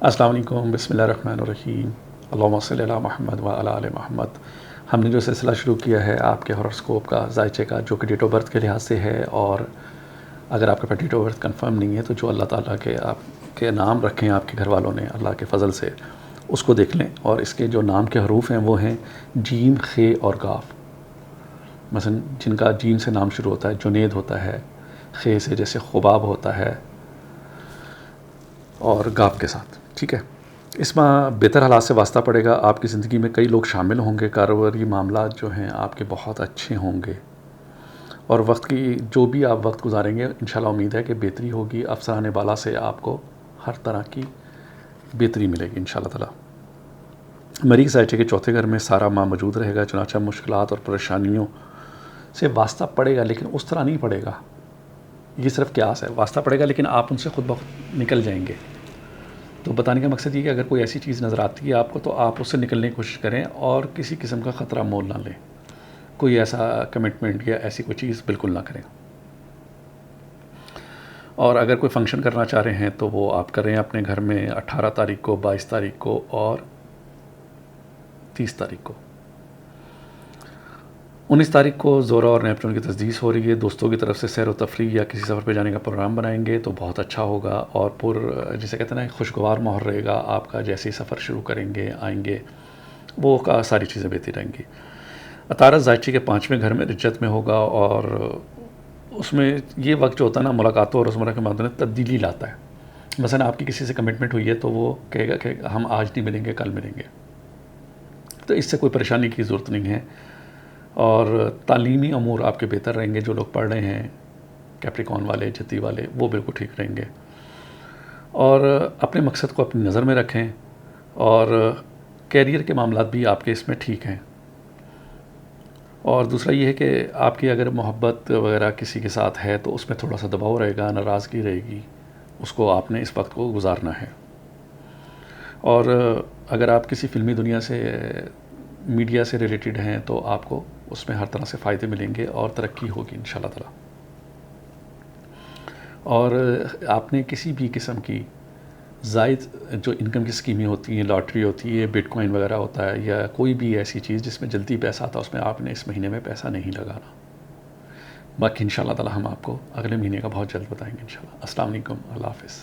السلام علیکم، بسم اللہ الرحمن الرحیم، اللہم صلی علی محمد وعلی آل محمد۔ ہم نے جو سلسلہ شروع کیا ہے آپ کے ہاروسکوپ کا، ذائچے کا، جو کہ ڈیٹ آف برتھ کے لحاظ سے ہے، اور اگر آپ کے پاس ڈیٹ آف برتھ کنفرم نہیں ہے تو جو اللہ تعالیٰ کے آپ کے نام رکھے ہیں آپ کے گھر والوں نے اللہ کے فضل سے، اس کو دیکھ لیں۔ اور اس کے جو نام کے حروف ہیں وہ ہیں جیم، خ اور قاف۔ مثلا جن کا جیم سے نام شروع ہوتا ہے جنید ہوتا ہے، خ سے جیسے خباب ہوتا ہے، اور گاف کے ساتھ، ٹھیک ہے۔ اس میں بہتر حالات سے واسطہ پڑے گا، آپ کی زندگی میں کئی لوگ شامل ہوں گے، کاروباری معاملات جو ہیں آپ کے بہت اچھے ہوں گے، اور وقت کی جو بھی آپ وقت گزاریں گے انشاءاللہ امید ہے کہ بہتری ہوگی، افسران بالا سے آپ کو ہر طرح کی بہتری ملے گی انشاءاللہ تعالی۔ مریخ ذائچے کے چوتھے گھر میں سارا ماہ موجود رہے گا، چنانچہ مشکلات اور پریشانیوں سے واسطہ پڑے گا، لیکن اس طرح نہیں پڑے گا، یہ صرف قیاس ہے، واسطہ پڑے گا لیکن آپ ان سے خود بخود نکل جائیں گے۔ تو بتانے کا مقصد یہ کہ اگر کوئی ایسی چیز نظر آتی ہے آپ کو تو آپ اس سے نکلنے کی کوشش کریں، اور کسی قسم کا خطرہ مول نہ لیں، کوئی ایسا کمٹمنٹ یا ایسی کوئی چیز بالکل نہ کریں۔ اور اگر کوئی فنکشن کرنا چاہ رہے ہیں تو وہ آپ کریں اپنے گھر میں 18 تاریخ کو، 22 تاریخ کو اور 30 تاریخ کو۔ 19 تاریخ کو زورا اور نیپچون کی تجدید ہو رہی ہے، دوستوں کی طرف سے سیر و تفریح یا کسی سفر پہ جانے کا پروگرام بنائیں گے تو بہت اچھا ہوگا، اور جسے کہتے ہیں نا خوشگوار ماحول رہے گا آپ کا، جیسے ہی سفر شروع کریں گے آئیں گے وہ ساری چیزیں بہتر رہیں گی۔ عطارد ذائچے کے 5ویں گھر میں رجت میں ہوگا، اور اس میں یہ وقت جو ہوتا ہے نا ملاقاتوں اور روزمرہ کے معاملات میں تبدیلی لاتا ہے۔ مثلا آپ کی کسی سے کمٹمنٹ ہوئی ہے تو وہ کہے گا کہ ہم آج نہیں ملیں گے، کل ملیں گے، تو اس سے کوئی پریشانی کی ضرورت نہیں ہے۔ اور تعلیمی امور آپ کے بہتر رہیں گے، جو لوگ پڑھ رہے ہیں کیپریکون والے، جتی والے، وہ بالکل ٹھیک رہیں گے۔ اور اپنے مقصد کو اپنی نظر میں رکھیں، اور کیریئر کے معاملات بھی آپ کے اس میں ٹھیک ہیں۔ اور دوسرا یہ ہے کہ آپ کی اگر محبت وغیرہ کسی کے ساتھ ہے تو اس میں تھوڑا سا دباؤ رہے گا، ناراضگی رہے گی، اس کو آپ نے اس وقت کو گزارنا ہے۔ اور اگر آپ کسی فلمی دنیا سے، میڈیا سے ریلیٹڈ ہیں تو آپ کو اس میں ہر طرح سے فائدے ملیں گے اور ترقی ہوگی انشاءاللہ تعالی۔ اور آپ نے کسی بھی قسم کی زائد جو انکم کی اسکیمیں ہوتی ہیں، لاٹری ہوتی ہے، بٹ کوائن وغیرہ ہوتا ہے، یا کوئی بھی ایسی چیز جس میں جلدی پیسہ آتا ہے، اس میں آپ نے اس مہینے میں پیسہ نہیں لگانا۔ باقی انشاءاللہ تعالی ہم آپ کو اگلے مہینے کا بہت جلد بتائیں گے انشاءاللہ۔ السلام علیکم، اللہ حافظ۔